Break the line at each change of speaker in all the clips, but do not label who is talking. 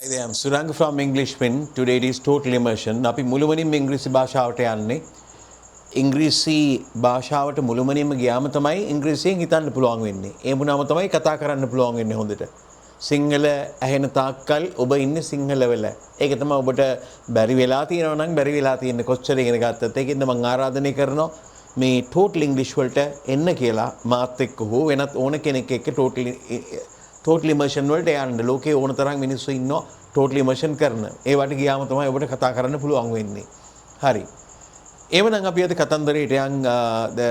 I am Surang from English Win. Today it is total immersion. අපි මුළුමනින්ම ඉංග්‍රීසි භාෂාවට යන්නේ. ඉංග්‍රීසි භාෂාවට මුළුමනින්ම ගියාම තමයි ඉංග්‍රීසියෙන් හිතන්න පුළුවන් වෙන්නේ. ඒ වුණාම තමයි කතා කරන්න පුළුවන් වෙන්නේ හොඳට. සිංහල ඇහෙන තාක්කල් ඔබ ඉන්නේ සිංහල වෙල. ඒක තමයි ඔබට බැරි වෙලා තියෙනවා නම් බැරි වෙලා තියෙන්නේ කොච්චර ඉගෙන ගත්තත්. ඒකින්ද මම ආරාධනය කරනවා මේ total English වලට එන්න කියලා මාත් එක්ක හෝ වෙනත් ඕන කෙනෙක් එක්ක total immersion වලට යන්න. ලෝකේ ඕන තරම් මිනිස්සු ඉන්නවා total immersion කරන. ඒවට ගියාම තමයි ඔබට කතා කරන්න පුළුවන් වෙන්නේ. හරි. එවනම් අපි අද කතන්දරයට යන් the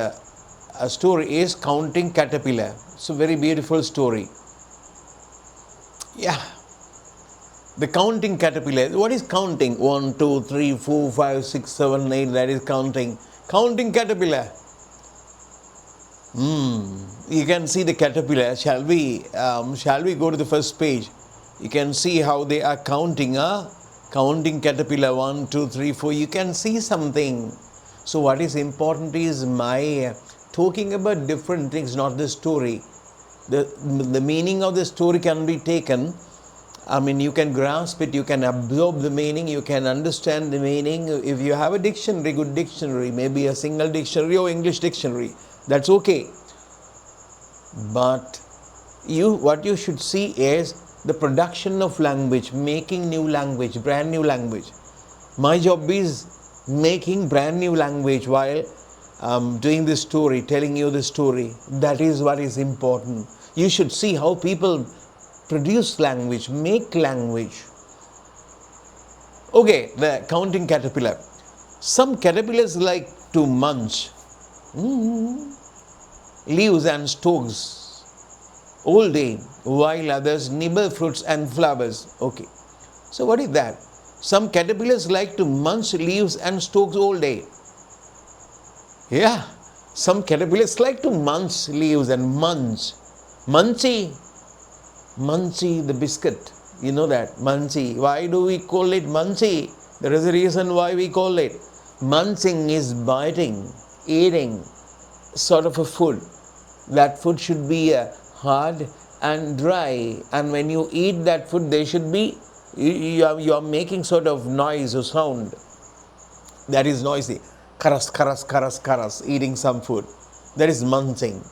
story is counting caterpillar. It's a very beautiful story. Yeah. The counting caterpillar. What is counting? 1, 2, 3, 4, 5, 6, 7, 8. That is counting. Counting caterpillar. You can see the caterpillar. Shall we go to the first page? You can see how they are counting. Counting caterpillar. 1, 2, 3, 4. You can see something. So what is important is my talking about different things, not the story. The meaning of the story can be taken. I mean, you can grasp it, you can absorb the meaning, you can understand the meaning. If you have a dictionary, good dictionary, maybe a single dictionary or English dictionary, that's okay. But what you should see is the production of language, making new language, brand new language. My job is making brand new language while doing this story, telling you the story. That is what is important. You should see how people produce language, make language. Okay, the counting caterpillar. Some caterpillars like to munch leaves and stalks all day, while others nibble fruits and flowers. Okay, so what is that? Some caterpillars like to munch leaves and stalks all day. Yeah, some caterpillars like to munch leaves and munch. Munchy, the biscuit. You know that, munchy. Why do we call it munchy? There is a reason why we call it. Munching is biting, eating, sort of a food. That food should be hard and dry. And when you eat that food, there should be, you are making sort of noise or sound. That is noisy. Karas, eating some food. That is munching.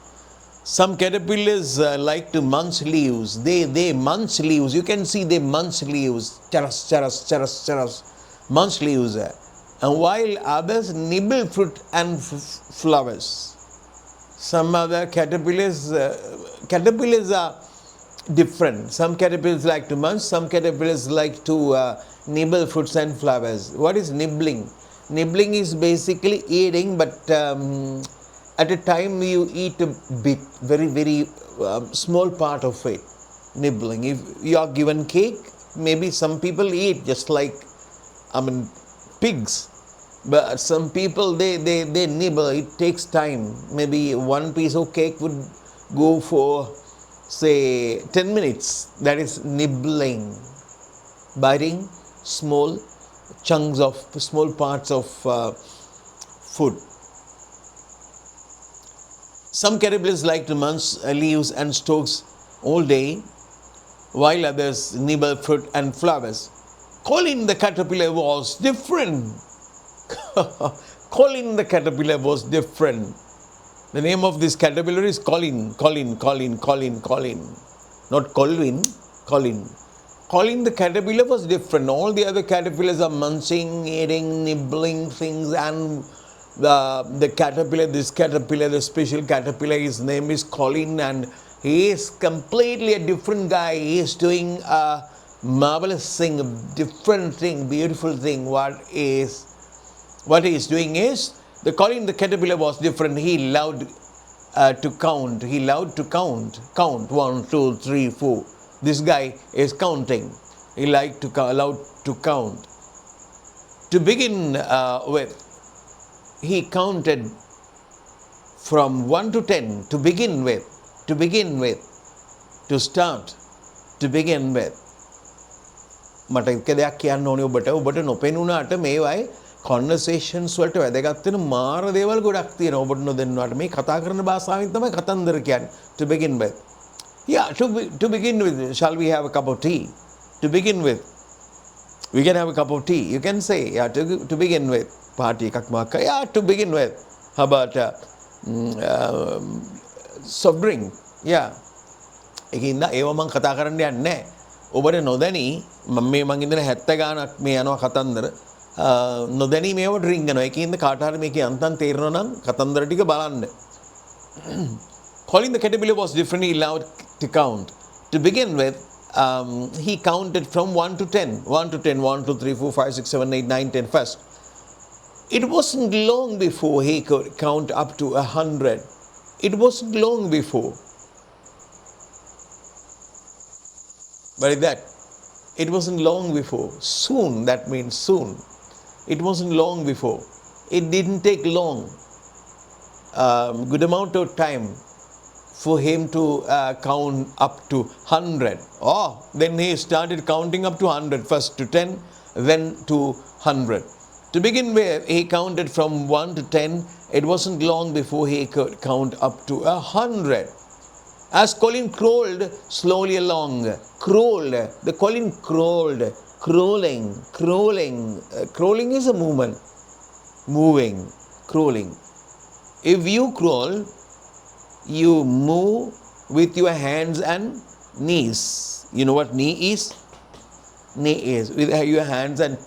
Some caterpillars like to munch leaves. They munch leaves. You can see they munch leaves. Charas. Munch leaves. And while others nibble fruit and flowers. Some other caterpillars are different. Some caterpillars like to munch. Some caterpillars like to nibble fruits and flowers. What is nibbling? Nibbling is basically eating, but at a time you eat a bit, very small part of it. Nibbling. If you are given cake, maybe some people eat just like, pigs. But some people they nibble. It takes time. Maybe one piece of cake would go for, say, 10 minutes. That is nibbling. Biting small chunks of small parts of food. Some caterpillars like to munch leaves and stalks all day, while others nibble fruit and flowers. Colin the caterpillar was different. Colin the caterpillar was different. The name of this caterpillar is Colin. Not Colvin, Colin. Colin the caterpillar was different. All the other caterpillars are munching, eating, nibbling things, and the caterpillar, this caterpillar, the special caterpillar, his name is Colin, and he is completely a different guy. He is doing a marvelous thing, a different thing, beautiful thing. What he is doing is, the Colin the caterpillar was different. He loved to count. He loved to count. 1, 2, 3, 4. This guy is counting. He liked to allowed to count. To begin with, he counted from 1 to 10. To begin with, to start, to begin with. මට එක දෙයක් කියන්න ඕනේ ඔබට නොපෙනුනාට මේවයි conversations වලට වැදගත් වෙන මාර දේවල් ගොඩක් තියෙනවා ඔබට නොදන්නවට මේ කතා කරන භාෂාවෙන් තමයි කතන්දර කියන්නේ. To begin with, to begin with, shall we have a cup of tea? to begin with. We can have a cup of tea. You can say, yeah, to begin with. Party kakmaka, yeah, to begin with. How about soft drink? Yeah. ඒකින්ද ඒව මං කතා කරන්න යන්නේ නැහැ. ඔබට නොදැනි මම මේ මං ඉඳලා 70 ගානක් මේ යනවා කතන්දර. නොදැනි මේව ඩ්‍රින්ක් කරනවා. ඒකින්ද කාට හරි මේකේ අන්තම් තේරෙනවා නම් කතන්දර ටික බලන්න. Colin the caterpillar was differently allowed to count. To begin with, he counted from 1 to 10. 1 to 10, 1, 2, 3, 4, 5, 6, 7, 8, 9, 10 first. It wasn't long before he could count up to 100. It wasn't long before. But that, it wasn't long before. Soon, that means soon. It wasn't long before. It didn't take long. Good amount of time for him to count up to 100. Oh, then he started counting up to 100. First to 10, then to 100. To begin with, he counted from 1 to 10. It wasn't long before he could count up to 100. As Colin crawled slowly along, the Colin crawled, crawling. Crawling is a movement, moving, crawling. If you crawl, you move with your hands and knees. You know what knee is? Knee is with your hands and,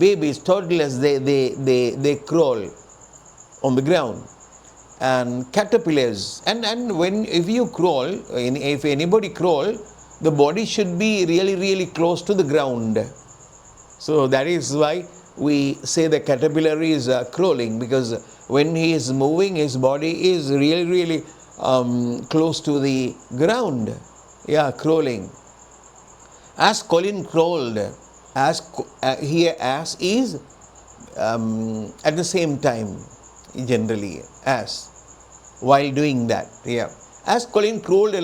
babies, toddlers, they crawl on the ground. And caterpillars, and if you crawl, if anybody crawl, the body should be really close to the ground. So that is why we say the caterpillar is crawling, because when he is moving, his body is really close to the ground. Yeah, crawling. As Colin crawled, here as is at the same time, generally, as while doing that. Yeah. As Colin crawled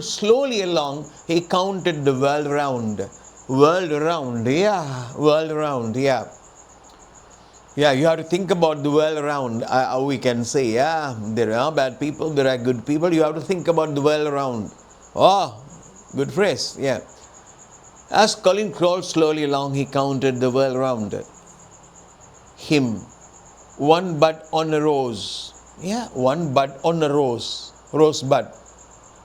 slowly along, he counted the world around. World around, yeah. Yeah, you have to think about the world around. We can say, yeah, there are bad people, there are good people. You have to think about the world around. Oh, good phrase, yeah. As Colin crawled slowly along, he counted the world around him. One bud on a rose. Yeah, one bud on a rose. Rose bud.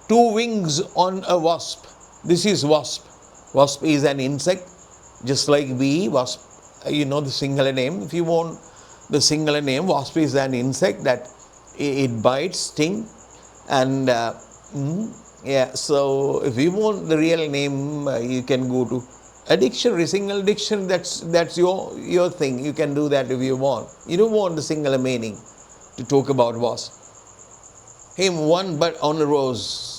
Two wings on a wasp. This is wasp. Wasp is an insect, just like bee. Wasp, you know the singular name. If you want the singular name, wasp is an insect that it bites, sting, and yeah. So if you want the real name, you can go to a dictionary, single dictionary. That's your thing. You can do that if you want. You don't want the singular meaning to talk about wasp. Him one bud on a rose.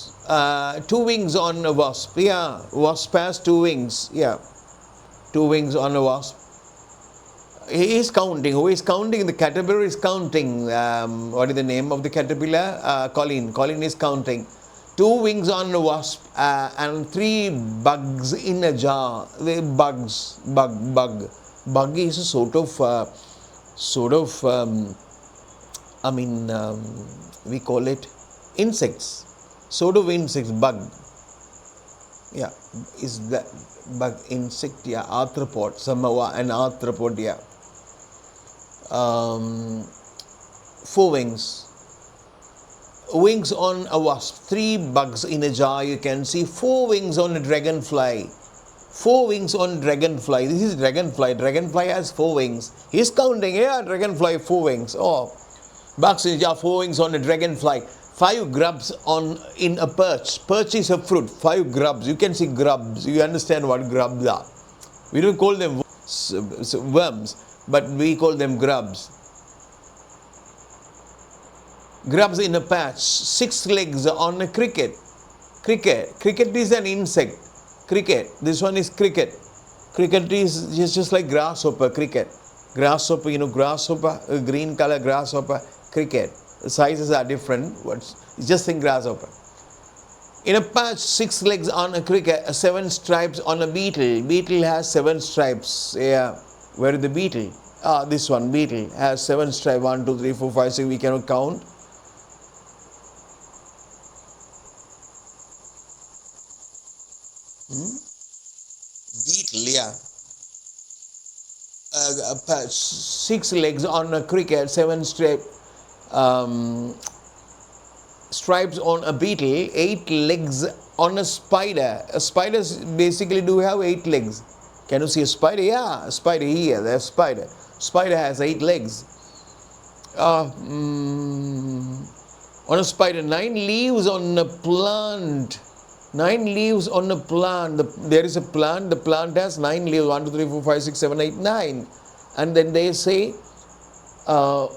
Two wings on a wasp. Yeah, wasp has two wings. Yeah, two wings on a wasp. He is counting. Who is counting? The caterpillar is counting. What is the name of the caterpillar? Colin. Colin is counting. Two wings on a wasp and three bugs in a jar. The bugs. Bug is a sort of. We call it insects. Sort of insects, bug. Yeah, is that bug insect? Yeah, arthropod. Somehow an arthropod. Yeah. Four wings. Wings on a wasp. Three bugs in a jar. You can see four wings on a dragonfly. Four wings on dragonfly. This is dragonfly. Dragonfly has four wings. He's counting. Yeah, dragonfly, four wings. Oh, bugs in a jar. Four wings on a dragonfly. Five grubs in a perch. Perch is a fruit. Five grubs. You can see grubs. You understand what grubs are. We don't call them worms, but we call them grubs. Grubs in a patch. Six legs on a cricket. Cricket is an insect. Cricket. This one is cricket. Cricket is just like grasshopper. Cricket. Grasshopper, grasshopper, green color grasshopper. Cricket. The sizes are different. It's just in grasshopper. In a patch, six legs on a cricket, seven stripes on a beetle. Beetle has seven stripes. Yeah. Where is the beetle? This one, beetle, has seven stripes. 1, 2, 3, 4, 5, 6. We cannot count. Beetle, yeah. 6 legs on a cricket, 7 um, stripes on a beetle, 8 legs on a spider. Spiders basically do have 8 legs. Can you see a spider? Yeah, a spider here. There's a spider. Spider has 8 legs. On a spider, 9 leaves on a plant. 9 leaves on a plant. There is a plant. The plant has 9 leaves. 1, 2, 3, 4, 5, 6, 7, 8, 9. And then they say, uh,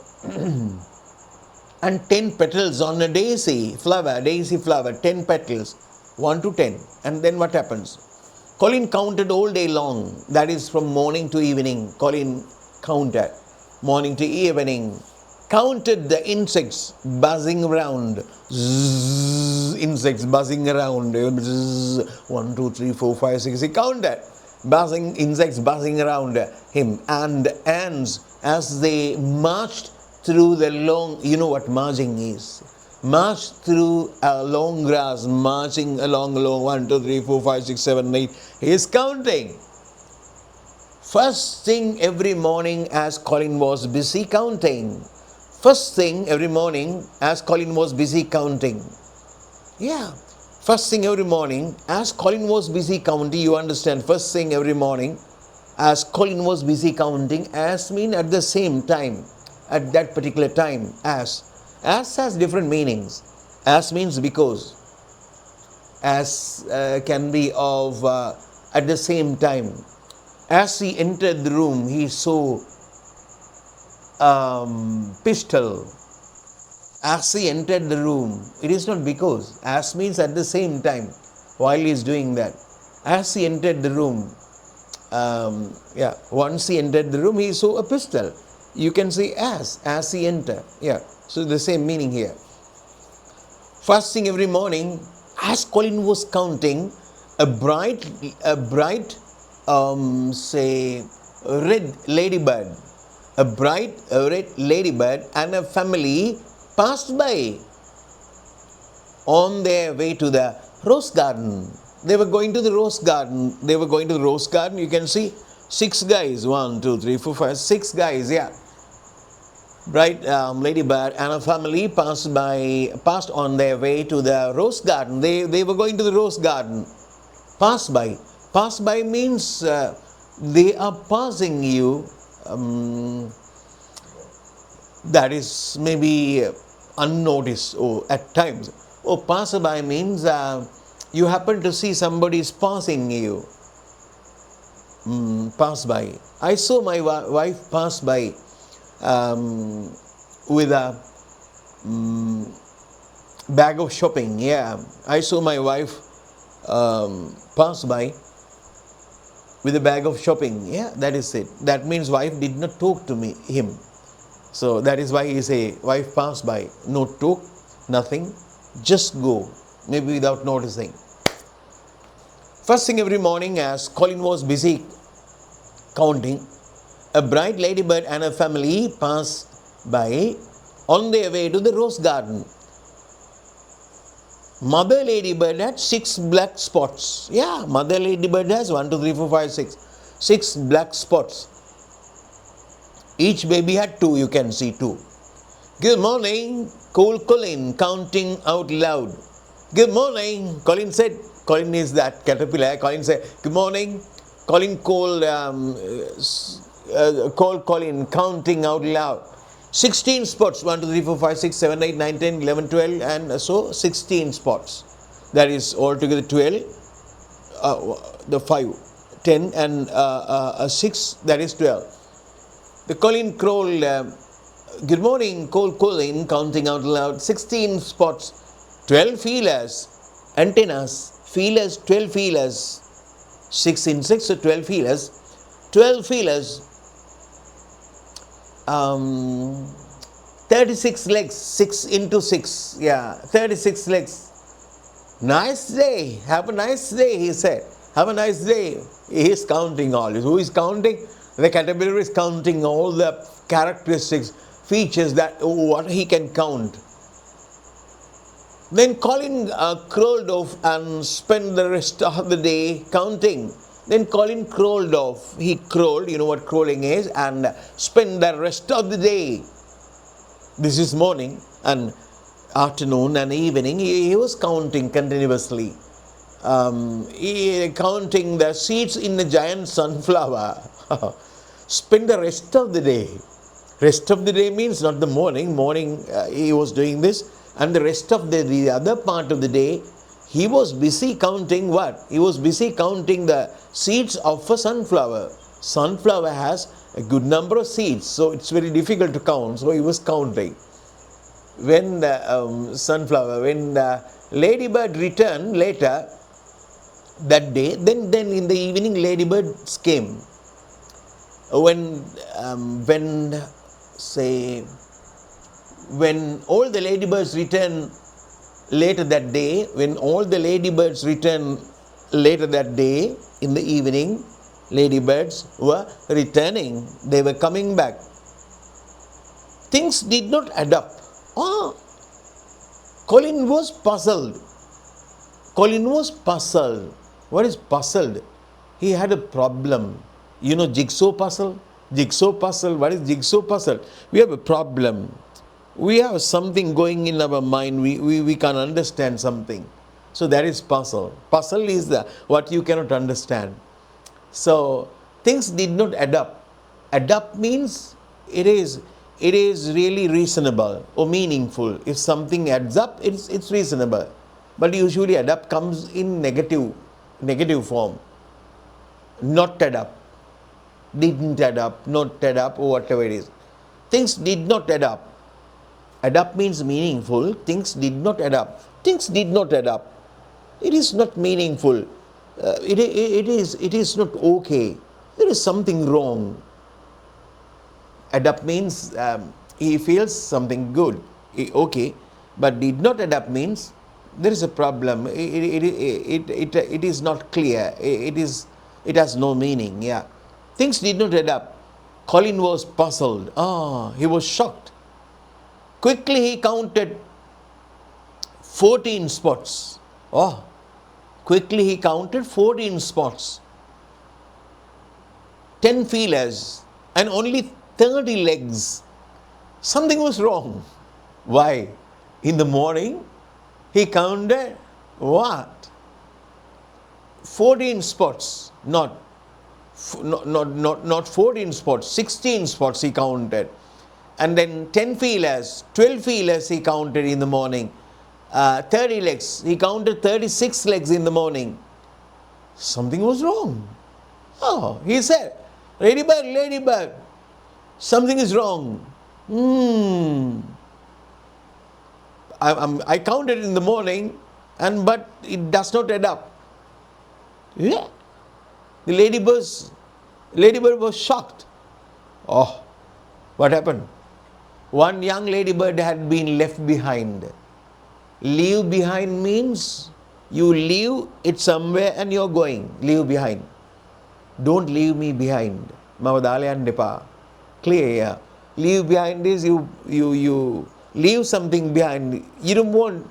and 10 petals on a daisy flower, 10 petals, 1 to 10. And then what happens? Colin counted all day long, that is from morning to evening. Colin counted morning to evening, counted the insects buzzing around. Zzz, insects buzzing around. Zzz, 1, 2, 3, 4, 5, 6. He counted insects buzzing around him, and ants as they marched through the long, you know what marching is? March through a long grass, marching along 1, 2, 3, 4, 5, 6, 7, 8. He is counting. First thing every morning as Colin was busy counting. First thing every morning as Colin was busy counting. Yeah. First thing every morning as Colin was busy counting, you understand. First thing every morning as Colin was busy counting, as mean at the same time, at that particular time, as has different meanings. As means because, as can be of at the same time. As he entered the room, he saw pistol. As he entered the room, it is not because. As means at the same time, while he is doing that. As he entered the room, once he entered the room, he saw a pistol. You can say as he entered. Yeah, so the same meaning here. First thing every morning, as Colin was counting, a bright, say, red ladybird, a bright red ladybird and a family passed by on their way to the rose garden. They were going to the rose garden. You can see 6 guys. 1, 2, 3, 4, 5, 6 guys. Yeah. Bright ladybird and a family passed on their way to the rose garden. They were going to the rose garden. Pass by. Pass by means they are passing you. That is maybe unnoticed at times. Pass by means you happen to see somebody is passing you. Pass by. I saw my wife pass by with a bag of shopping. Yeah, I saw my wife pass by with a bag of shopping. Yeah, that is it. That means wife did not talk to him. So that is why he say wife passed by. No talk, nothing, just go, maybe without noticing. First thing every morning as Colin was busy counting, a bright ladybird and her family passed by on their way to the rose garden. Mother ladybird had 6 black spots. Yeah, mother ladybird has 1, 2, 3, 4, 5, 6. 6 black spots. Each baby had 2, you can see 2. Good morning, called Colin, counting out loud. Good morning, Colin said. Colin is that caterpillar. Colin said, good morning. Colin called Colin, counting out loud. 16 spots, 1, 2, 3, 4, 5, 6, 7, 8, 9, 10, 11, 12, and so 16 spots. That is altogether 12, the 5, 10, and 6, that is 12. The Colin crawled, good morning, called Colin, counting out loud. 16 spots, 12 feelers, antennas, feelers, 12 feelers, 6 insects, so 12 feelers, 12 feelers, 36 legs, 6 into 6, yeah, 36 legs. Nice day, have a nice day, he said. Have a nice day. He is counting all this. Who is counting? The caterpillar is counting all the characteristics, features that what he can count. Then Colin crawled off and spent the rest of the day counting. Then Colin crawled off. He crawled, you know what crawling is, and spent the rest of the day. This is morning and afternoon and evening. He was counting continuously. Counting the seeds in the giant sunflower. Spend the rest of the day. Rest of the day means not the morning. Morning he was doing this. And the rest of the other part of the day, he was busy counting what? He was busy counting the seeds of a sunflower. Sunflower has a good number of seeds, so it's very difficult to count. So he was counting. When the ladybird returned later that day, then in the evening ladybirds came. When all the ladybirds returned later that day, in the evening, ladybirds were returning. They were coming back. Things did not add up. Colin was puzzled. What is puzzled? He had a problem. You know jigsaw puzzle? What is jigsaw puzzle? We have a problem. We have something going in our mind. We can't understand something. So that is puzzle. Puzzle is what you cannot understand. So things did not add up. Add up means it is really reasonable or meaningful. If something adds up, it's reasonable. But usually add up comes in negative form. Not add up. Didn't add up, not add up, or whatever it is. Things did not add up. Add up means meaningful. Things did not add up. Things did not add up. It is not meaningful. It is not okay. There is something wrong. Add up means he feels something good, okay, but did not add up means there is a problem. It is not clear. It has no meaning. Yeah, things did not add up. Colin was puzzled. He was shocked. Quickly he counted 14 spots. Quickly he counted 14 spots. 10 feelers and only 30 legs. Something was wrong. Why? In the morning, he counted what? 14 spots. Not 14 spots, 16 spots he counted. And then 10 feelers, 12 feelers he counted in the morning. 30 legs, he counted 36 legs in the morning. Something was wrong. He said, Ladybird, something is wrong. I counted in the morning, but it does not add up. Yeah. The ladybird was shocked. What happened? One young ladybird had been left behind. Leave behind means you leave it somewhere and you're going. Leave behind. Don't leave me behind. Clear, yeah. Leave behind is you leave something behind. You don't want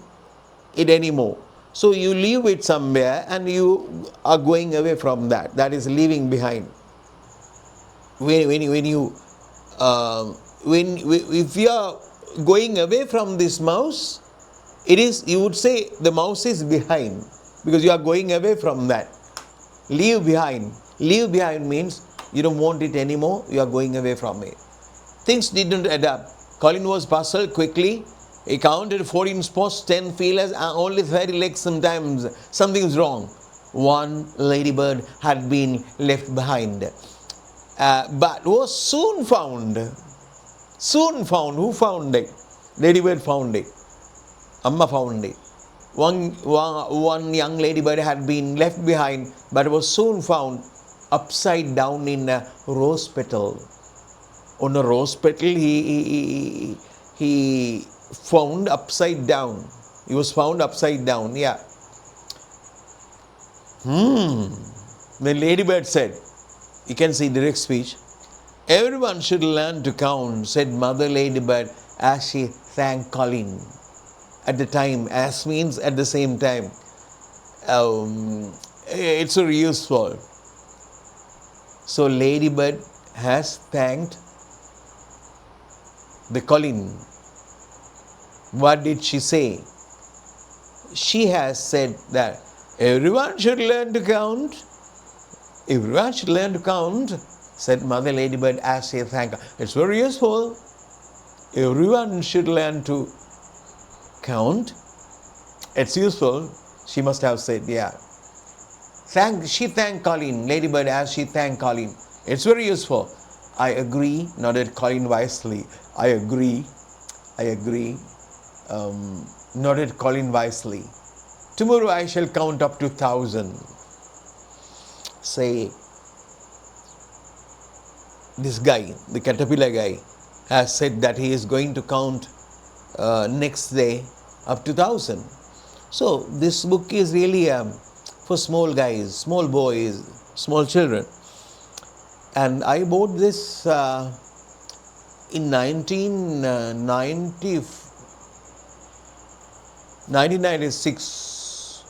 it anymore. So you leave it somewhere and you are going away from that. That is leaving behind. If you are going away from this mouse, you would say the mouse is behind because you are going away from that. Leave behind. Leave behind means you don't want it anymore. You are going away from it. Things didn't add up. Colin was puzzled quickly. He counted 14 spots, 10 feelers, and only 30 legs. Sometimes something is wrong. One ladybird had been left behind. But was soon found. Who found it? Ladybird found it. Amma found it. One young ladybird had been left behind, but was soon found upside down in a rose petal. On a rose petal, he found upside down. He was found upside down. Yeah. The ladybird said, you can see direct speech. Everyone should learn to count, said Mother Ladybird as she thanked Colin. at the time. As means at the same time. It's very useful. So Ladybird has thanked the Colin. What did she say? She has said that everyone should learn to count. Everyone should learn to count, said Mother Ladybird as she thanked her. It's very useful. Everyone should learn to count. It's useful. She must have said, yeah. She thanked Colin, Ladybird, as she thanked Colin. It's very useful. I agree, nodded Colin wisely. I agree. Nodded Colin wisely. Tomorrow I shall count up to 1,000. Say, this guy, the caterpillar guy, has said that he is going to count next day up to 1,000. So this book is really for small guys, small boys, small children. And I bought this in 1996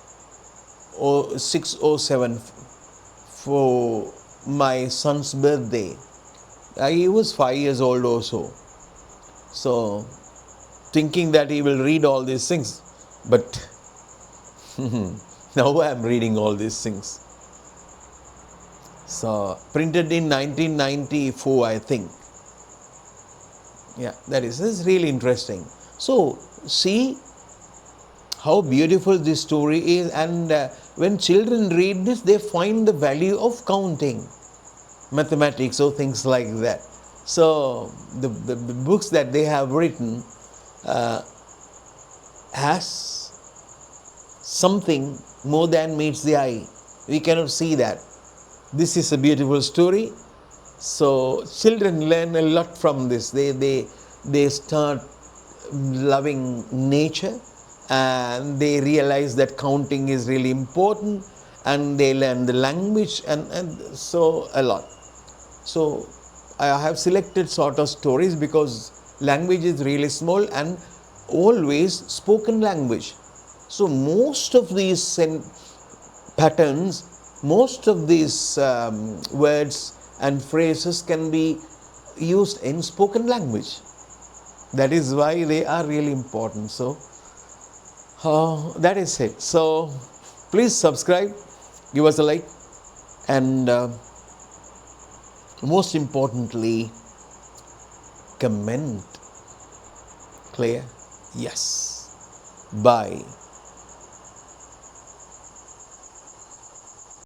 or 607 for my son's birthday. He was 5 years old or so. So thinking that he will read all these things. But now I am reading all these things. So printed in 1994, I think. Yeah, this is really interesting. So see how beautiful this story is, and when children read this, they find the value of counting, mathematics or things like that. So the books that they have written has something more than meets the eye. We cannot see that. This is a beautiful story. So children learn a lot from this. They start loving nature, and they realize that counting is really important, and they learn the language and so a lot. So I have selected sort of stories because language is really small and always spoken language. So most of these patterns, most of these words and phrases can be used in spoken language. That is why they are really important. So that is it. So please subscribe, give us a like, and most importantly, comment. Clear? Yes. Bye.